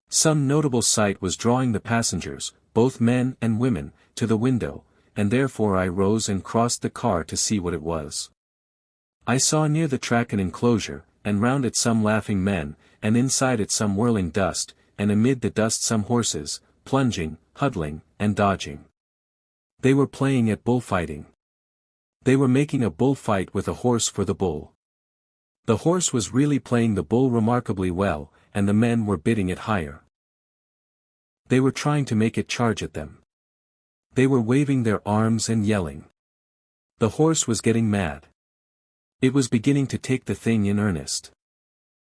Some notable sight was drawing the passengers, both men and women, to the window, and therefore I rose and crossed the car to see what it was. I saw near the track an enclosure, and round it some laughing men, and inside it some whirling dust, and amid the dust some horses, plunging, huddling, and dodging. They were playing at bullfighting. They were making a bullfight with a horse for the bull. The horse was really playing the bull remarkably well, and the men were bidding it higher. They were trying to make it charge at them. They were waving their arms and yelling. The horse was getting mad. It was beginning to take the thing in earnest.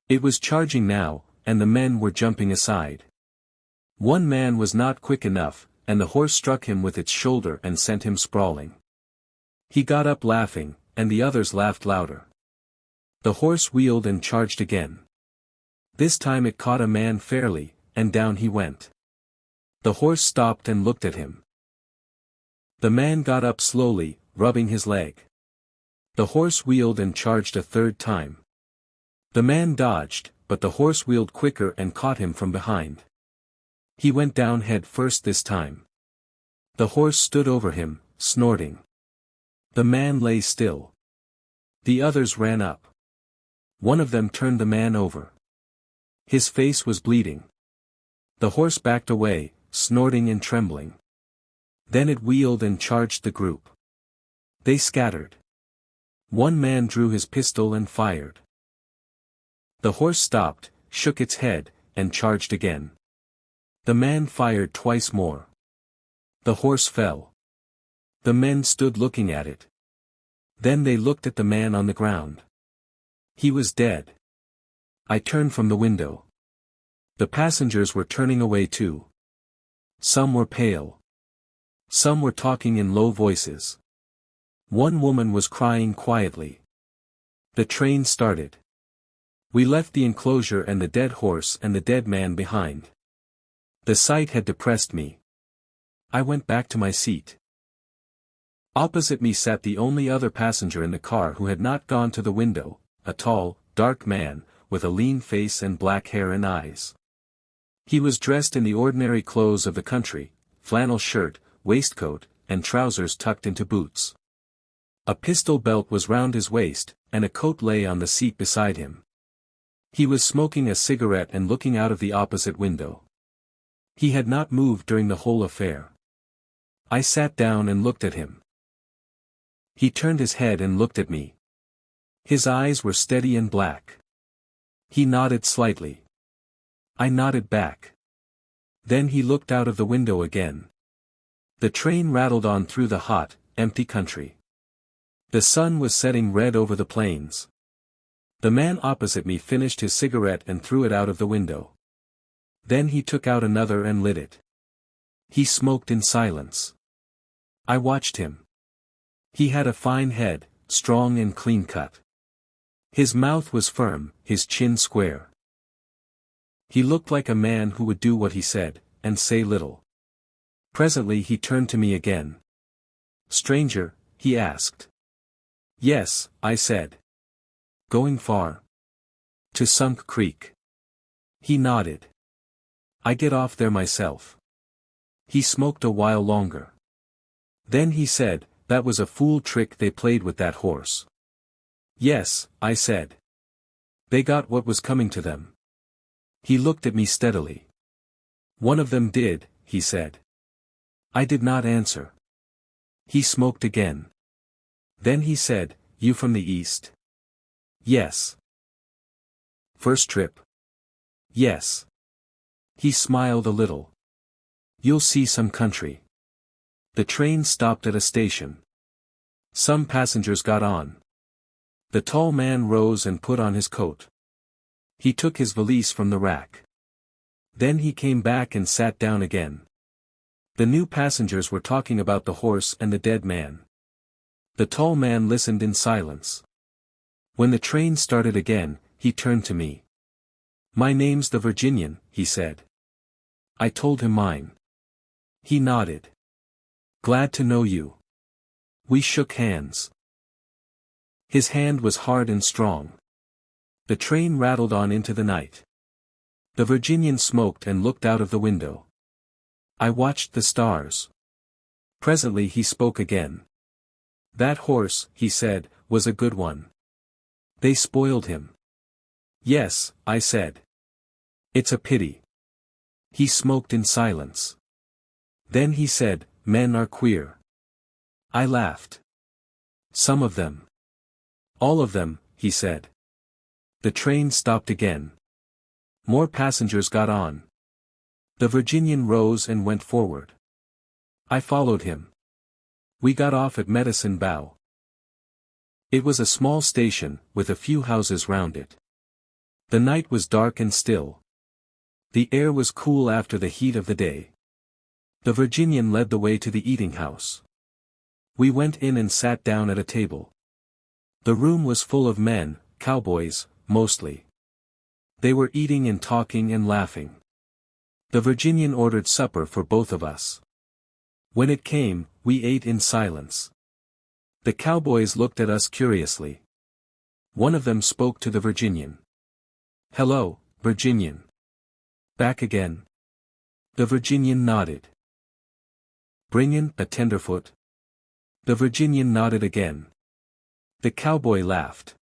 It was charging now, and the men were jumping aside. One man was not quick enough, and the horse struck him with its shoulder and sent him sprawling. He got up laughing, and the others laughed louder. The horse wheeled and charged again. This time it caught a man fairly, and down he went. The horse stopped and looked at him. The man got up slowly, rubbing his leg. The horse wheeled and charged a third time. The man dodged, but the horse wheeled quicker and caught him from behind. He went down head first this time. The horse stood over him, snorting. The man lay still. The others ran up. One of them turned the man over. His face was bleeding. The horse backed away, snorting and trembling. Then it wheeled and charged the group. They scattered. One man drew his pistol and fired. The horse stopped, shook its head, and charged again. The man fired twice more. The horse fell. The men stood looking at it. Then they looked at the man on the ground. He was dead. I turned from the window. The passengers were turning away too. Some were pale. Some were talking in low voices. One woman was crying quietly. The train started. We left the enclosure and the dead horse and the dead man behind. The sight had depressed me. I went back to my seat. Opposite me sat the only other passenger in the car who had not gone to the window, a tall, dark man, with a lean face and black hair and eyes. He was dressed in the ordinary clothes of the country, flannel shirt, waistcoat, and trousers tucked into boots. A pistol belt was round his waist, and a coat lay on the seat beside him. He was smoking a cigarette and looking out of the opposite window. He had not moved during the whole affair. I sat down and looked at him. He turned his head and looked at me. His eyes were steady and black. He nodded slightly. I nodded back. Then he looked out of the window again. The train rattled on through the hot, empty country. The sun was setting red over the plains. The man opposite me finished his cigarette and threw it out of the window. Then he took out another and lit it. He smoked in silence. I watched him. He had a fine head, strong and clean-cut. His mouth was firm, his chin square. He looked like a man who would do what he said, and say little. Presently he turned to me again. "Stranger?" he asked. "Yes," I said. "Going far?" "To Sunk Creek." He nodded. "I get off there myself." He smoked a while longer. Then he said, "That was a fool trick they played with that horse." "Yes," I said. "They got what was coming to them." He looked at me steadily. "One of them did," he said. I did not answer. He smoked again. Then he said, "You from the east?" "Yes." "First trip?" "Yes." He smiled a little. "You'll see some country." The train stopped at a station. Some passengers got on. The tall man rose and put on his coat. He took his valise from the rack. Then he came back and sat down again. The new passengers were talking about the horse and the dead man. The tall man listened in silence. When the train started again, he turned to me. "My name's the Virginian," he said. I told him mine. He nodded. "Glad to know you." We shook hands. His hand was hard and strong. The train rattled on into the night. The Virginian smoked and looked out of the window. I watched the stars. Presently he spoke again. That horse, he said, was a good one. They spoiled him. Yes, I said. It's a pity. He smoked in silence. Then he said, men are queer. I laughed. Some of them. All of them, he said. The train stopped again. More passengers got on. The Virginian rose and went forward. I followed him. We got off at Medicine Bow. It was a small station, with a few houses round it. The night was dark and still. The air was cool after the heat of the day. The Virginian led the way to the eating house. We went in and sat down at a table. The room was full of men, cowboys, mostly. They were eating and talking and laughing. The Virginian ordered supper for both of us. When it came, we ate in silence. The cowboys looked at us curiously. One of them spoke to the Virginian. Hello, Virginian. Back again? The Virginian nodded. Bring in a tenderfoot? The Virginian nodded again. The cowboy laughed.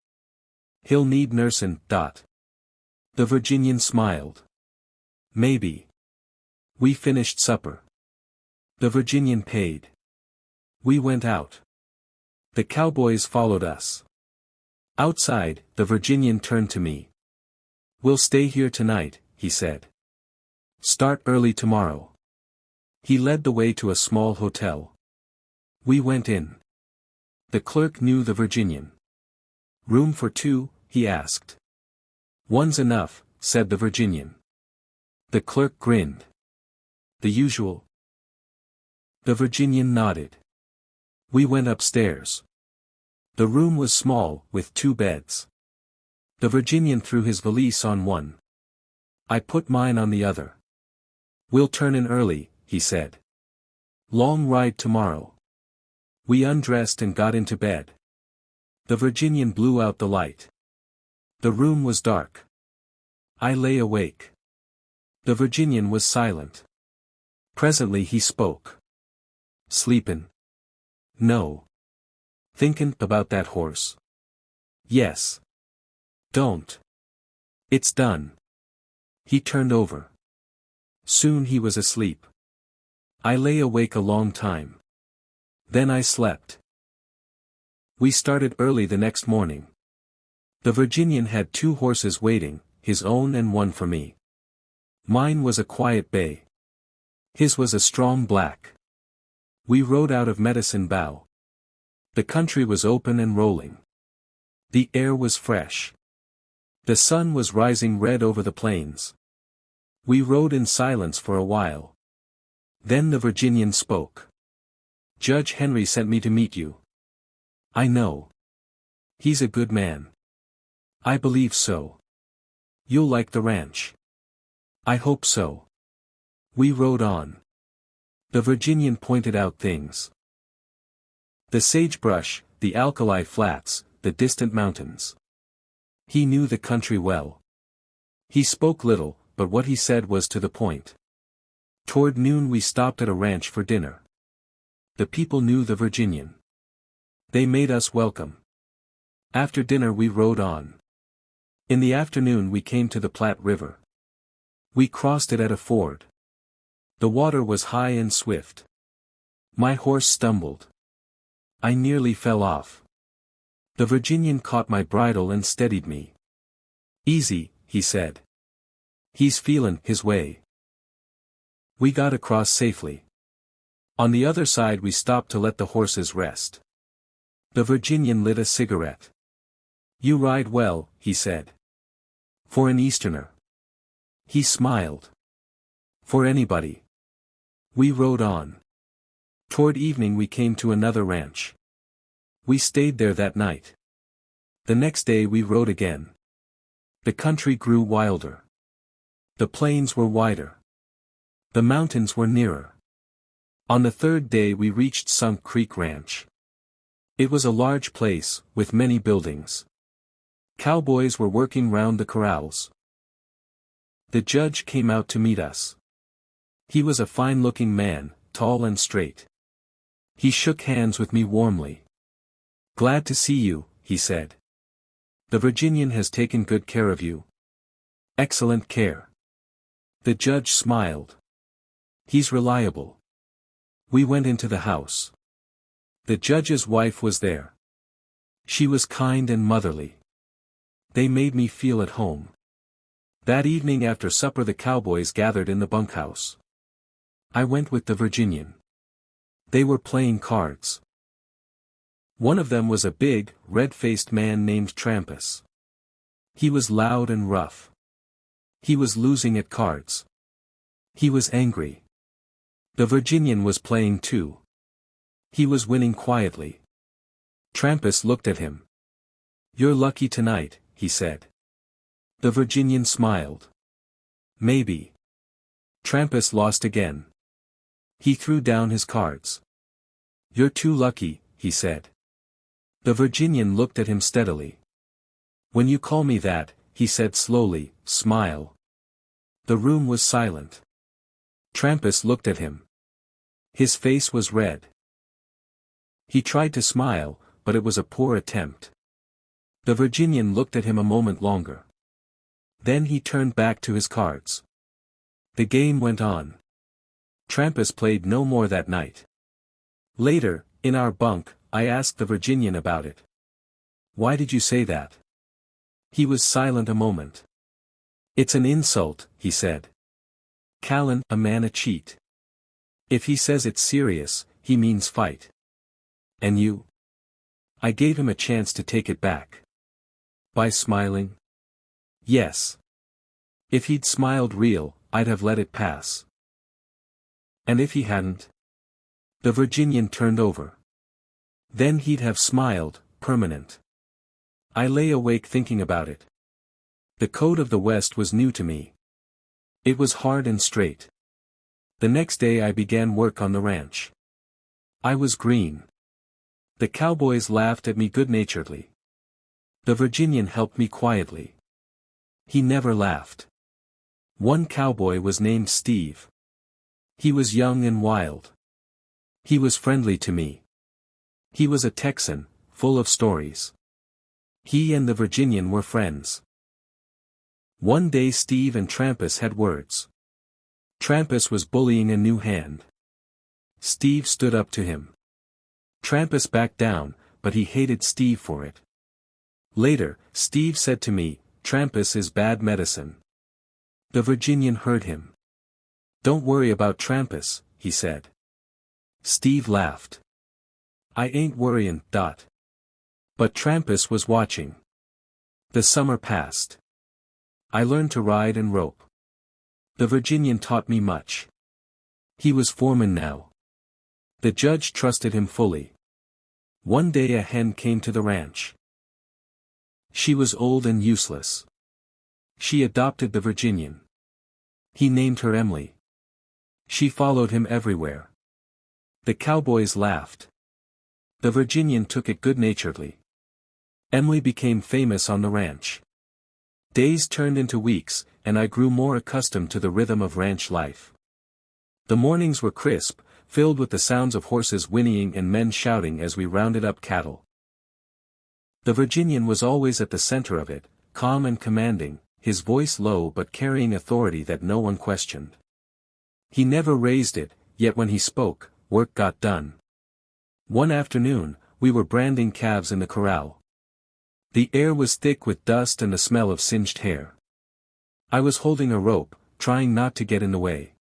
He'll need nursin'. The Virginian smiled. Maybe. We finished supper. The Virginian paid. We went out. The cowboys followed us. Outside, the Virginian turned to me. We'll stay here tonight, he said. Start early tomorrow. He led the way to a small hotel. We went in. The clerk knew the Virginian. Room for two, he asked. One's enough, said the Virginian. The clerk grinned. The usual. The Virginian nodded. We went upstairs. The room was small, with 2 beds. The Virginian threw his valise on one. I put mine on the other. We'll turn in early, he said. Long ride tomorrow. We undressed and got into bed. The Virginian blew out the light. The room was dark. I lay awake. The Virginian was silent. Presently he spoke. Sleepin'? No. Thinkin' about that horse? Yes. Don't. It's done. He turned over. Soon he was asleep. I lay awake a long time. Then I slept. We started early the next morning. The Virginian had 2 horses waiting, his own and one for me. Mine was a quiet bay. His was a strong black. We rode out of Medicine Bow. The country was open and rolling. The air was fresh. The sun was rising red over the plains. We rode in silence for a while. Then the Virginian spoke. Judge Henry sent me to meet you. I know. He's a good man. I believe so. You'll like the ranch. I hope so. We rode on. The Virginian pointed out things. The sagebrush, the alkali flats, the distant mountains. He knew the country well. He spoke little, but what he said was to the point. Toward noon we stopped at a ranch for dinner. The people knew the Virginian. They made us welcome. After dinner we rode on. In the afternoon we came to the Platte River. We crossed it at a ford. The water was high and swift. My horse stumbled. I nearly fell off. The Virginian caught my bridle and steadied me. Easy, he said. He's feelin' his way. We got across safely. On the other side we stopped to let the horses rest. The Virginian lit a cigarette. You ride well, he said. For an Easterner. He smiled. For anybody. We rode on. Toward evening we came to another ranch. We stayed there that night. The next day we rode again. The country grew wilder. The plains were wider. The mountains were nearer. On the 3rd day we reached Sunk Creek Ranch. It was a large place, with many buildings. Cowboys were working round the corrals. The judge came out to meet us. He was a fine-looking man, tall and straight. He shook hands with me warmly. "Glad to see you," he said. "The Virginian has taken good care of you." "Excellent care." The judge smiled. "He's reliable." We went into the house. The judge's wife was there. She was kind and motherly. They made me feel at home. That evening after supper the cowboys gathered in the bunkhouse. I went with the Virginian. They were playing cards. One of them was a big, red-faced man named Trampas. He was loud and rough. He was losing at cards. He was angry. The Virginian was playing too. He was winning quietly. Trampas looked at him. "You're lucky tonight," he said. The Virginian smiled. "Maybe." Trampas lost again. He threw down his cards. "You're too lucky," he said. The Virginian looked at him steadily. "When you call me that," he said slowly, "smile." The room was silent. Trampas looked at him. His face was red. He tried to smile, but it was a poor attempt. The Virginian looked at him a moment longer. Then he turned back to his cards. The game went on. Trampas played no more that night. Later, in our bunk, I asked the Virginian about it. "Why did you say that?" He was silent a moment. "It's an insult," he said. "Callan, a man a cheat. If he says it's serious, he means fight." "And you?" I gave him a chance to take it back. "By smiling?" "Yes. If he'd smiled real, I'd have let it pass." "And if he hadn't?" The Virginian turned over. "Then he'd have smiled, permanent." I lay awake thinking about it. The code of the West was new to me. It was hard and straight. The next day I began work on the ranch. I was green. The cowboys laughed at me good-naturedly. The Virginian helped me quietly. He never laughed. One cowboy was named Steve. He was young and wild. He was friendly to me. He was a Texan, full of stories. He and the Virginian were friends. One day Steve and Trampas had words. Trampas was bullying a new hand. Steve stood up to him. Trampas backed down, but he hated Steve for it. Later, Steve said to me, "Trampas is bad medicine." The Virginian heard him. "Don't worry about Trampas," he said. Steve laughed. "I ain't worryin', Dot." But Trampas was watching. The summer passed. I learned to ride and rope. The Virginian taught me much. He was foreman now. The judge trusted him fully. One day a hen came to the ranch. She was old and useless. She adopted the Virginian. He named her Emily. She followed him everywhere. The cowboys laughed. The Virginian took it good-naturedly. Emily became famous on the ranch. Days turned into weeks, and I grew more accustomed to the rhythm of ranch life. The mornings were crisp, filled with the sounds of horses whinnying and men shouting as we rounded up cattle. The Virginian was always at the center of it, calm and commanding, his voice low but carrying authority that no one questioned. He never raised it, yet when he spoke, work got done. One afternoon, we were branding calves in the corral. The air was thick with dust and the smell of singed hair. I was holding a rope, trying not to get in the way.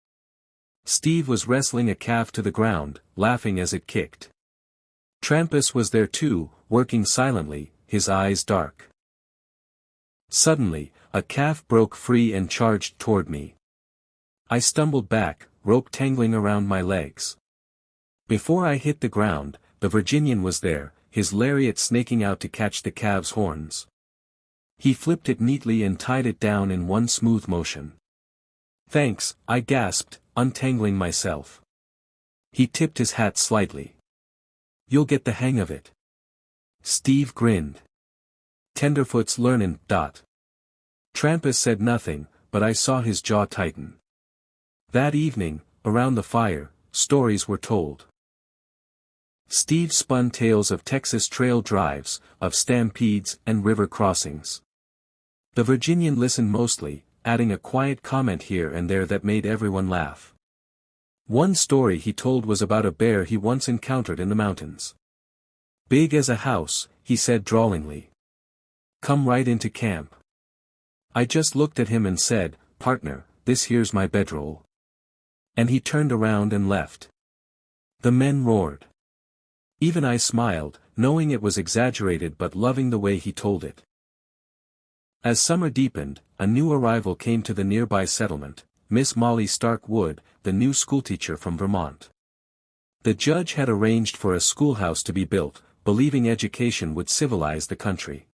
Steve was wrestling a calf to the ground, laughing as it kicked. Trampas was there too, working silently, his eyes dark. Suddenly, a calf broke free and charged toward me. I stumbled back, rope tangling around my legs. Before I hit the ground, the Virginian was there, his lariat snaking out to catch the calf's horns. He flipped it neatly and tied it down in one smooth motion. "Thanks," I gasped, untangling myself. He tipped his hat slightly. "You'll get the hang of it." Steve grinned. "Tenderfoot's learnin', Dot." Trampas said nothing, but I saw his jaw tighten. That evening, around the fire, stories were told. Steve spun tales of Texas trail drives, of stampedes and river crossings. The Virginian listened mostly, adding a quiet comment here and there that made everyone laugh. One story he told was about a bear he once encountered in the mountains. "Big as a house," he said drawlingly. "Come right into camp." I just looked at him and said, "Partner, this here's my bedroll." And he turned around and left. The men roared. Even I smiled, knowing it was exaggerated but loving the way he told it. As summer deepened, a new arrival came to the nearby settlement, Miss Molly Stark Wood, the new schoolteacher from Vermont. The judge had arranged for a schoolhouse to be built, believing education would civilize the country.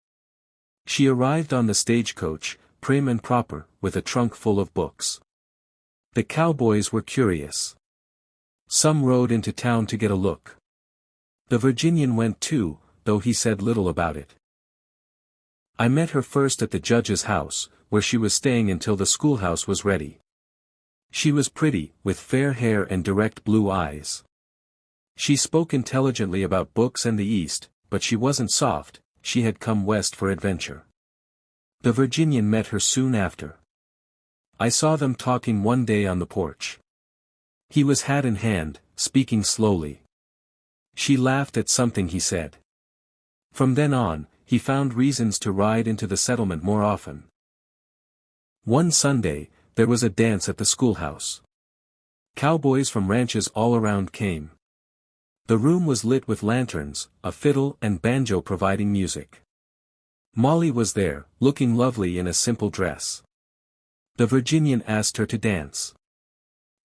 She arrived on the stagecoach, prim and proper, with a trunk full of books. The cowboys were curious. Some rode into town to get a look. The Virginian went too, though he said little about it. I met her first at the judge's house, where she was staying until the schoolhouse was ready. She was pretty, with fair hair and direct blue eyes. She spoke intelligently about books and the East, but she wasn't soft, she had come west for adventure. The Virginian met her soon after. I saw them talking one day on the porch. He was hat in hand, speaking slowly. She laughed at something he said. From then on, he found reasons to ride into the settlement more often. One Sunday, there was a dance at the schoolhouse. Cowboys from ranches all around came. The room was lit with lanterns, a fiddle and banjo providing music. Molly was there, looking lovely in a simple dress. The Virginian asked her to dance.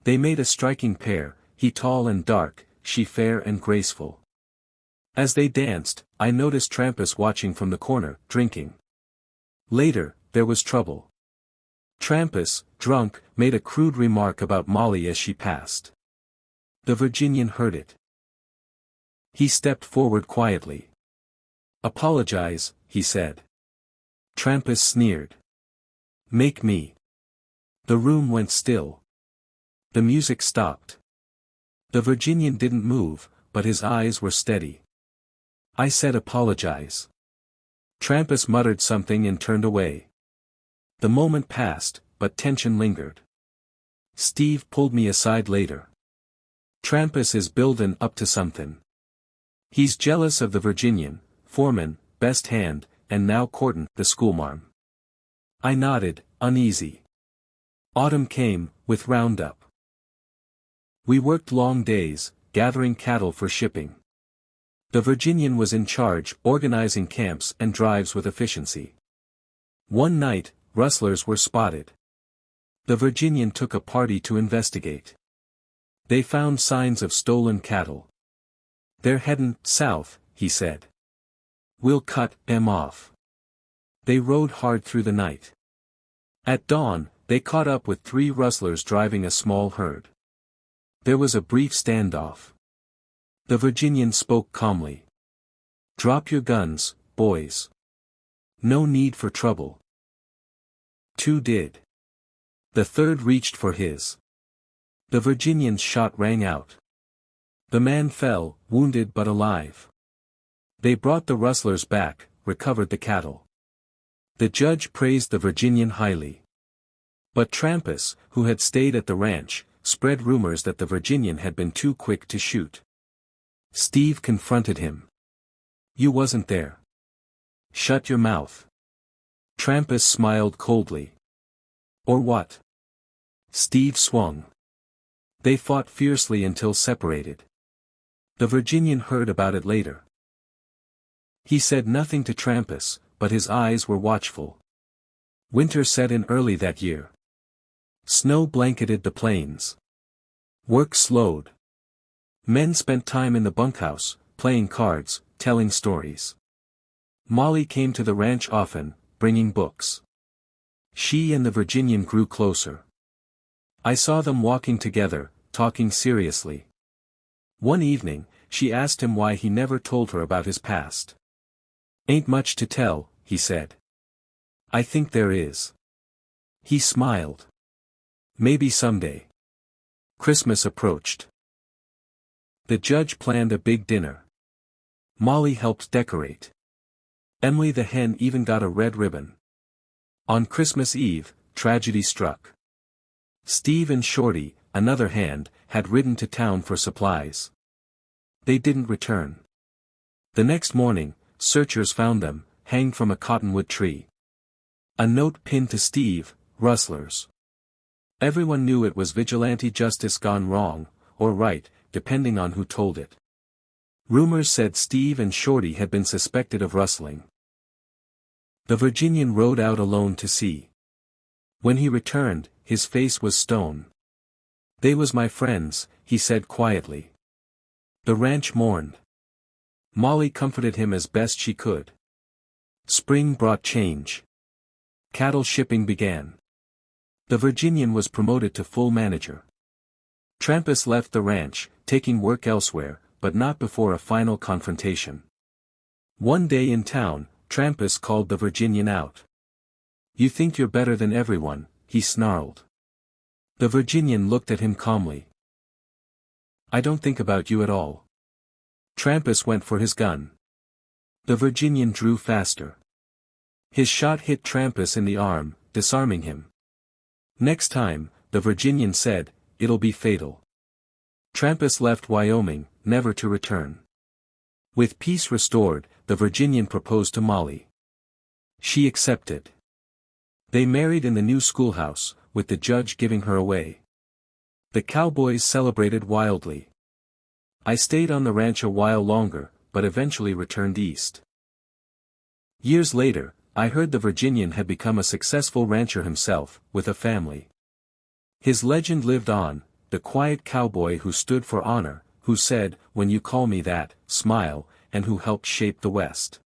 They made a striking pair, he tall and dark, she fair and graceful. As they danced, I noticed Trampas watching from the corner, drinking. Later, there was trouble. Trampas, drunk, made a crude remark about Molly as she passed. The Virginian heard it. He stepped forward quietly. "Apologize," he said. Trampas sneered. "Make me." The room went still. The music stopped. The Virginian didn't move, but his eyes were steady. I said apologize. Trampas muttered something and turned away. The moment passed, but tension lingered. Steve pulled me aside later. "Trampas is buildin' up to somethin'. He's jealous of the Virginian, foreman, best hand, and now courtin' the schoolmarm." I nodded, uneasy. Autumn came, with roundup. We worked long days, gathering cattle for shipping. The Virginian was in charge, organizing camps and drives with efficiency. One night, rustlers were spotted. The Virginian took a party to investigate. They found signs of stolen cattle. "They're headin' south," he said. "We'll cut 'em off." They rode hard through the night. At dawn, they caught up with 3 rustlers driving a small herd. There was a brief standoff. The Virginian spoke calmly. "Drop your guns, boys. No need for trouble." 2 did. The 3rd reached for his. The Virginian's shot rang out. The man fell, wounded but alive. They brought the rustlers back, recovered the cattle. The judge praised the Virginian highly. But Trampas, who had stayed at the ranch, spread rumors that the Virginian had been too quick to shoot. Steve confronted him. "You wasn't there. Shut your mouth." Trampas smiled coldly. "Or what?" Steve swung. They fought fiercely until separated. The Virginian heard about it later. He said nothing to Trampas, but his eyes were watchful. Winter set in early that year. Snow blanketed the plains. Work slowed. Men spent time in the bunkhouse, playing cards, telling stories. Molly came to the ranch often, bringing books. She and the Virginian grew closer. I saw them walking together, talking seriously. One evening, she asked him why he never told her about his past. "Ain't much to tell," he said. "I think there is. He smiled. Maybe someday. Christmas approached. The judge planned a big dinner. Molly helped decorate. Emily the hen even got a red ribbon. On Christmas Eve, tragedy struck. Steve and Shorty, another hand, had ridden to town for supplies. They didn't return. The next morning, searchers found them, hanged from a cottonwood tree. A note pinned to Steve, rustlers. Everyone knew it was vigilante justice gone wrong, or right, depending on who told it. Rumors said Steve and Shorty had been suspected of rustling. The Virginian rode out alone to sea. When he returned, his face was stone. "They was my friends," he said quietly. The ranch mourned. Molly comforted him as best she could. Spring brought change. Cattle shipping began. The Virginian was promoted to full manager. Trampas left the ranch, taking work elsewhere, but not before a final confrontation. One day in town, Trampas called the Virginian out. "You think you're better than everyone," he snarled. The Virginian looked at him calmly. "I don't think about you at all." Trampas went for his gun. The Virginian drew faster. His shot hit Trampas in the arm, disarming him. "Next time," the Virginian said, "it'll be fatal." Trampas left Wyoming, never to return. With peace restored, the Virginian proposed to Molly. She accepted. They married in the new schoolhouse, with the judge giving her away. The cowboys celebrated wildly. I stayed on the ranch a while longer, but eventually returned east. Years later, I heard the Virginian had become a successful rancher himself, with a family. His legend lived on, the quiet cowboy who stood for honor, who said, "When you call me that, smile," and who helped shape the West.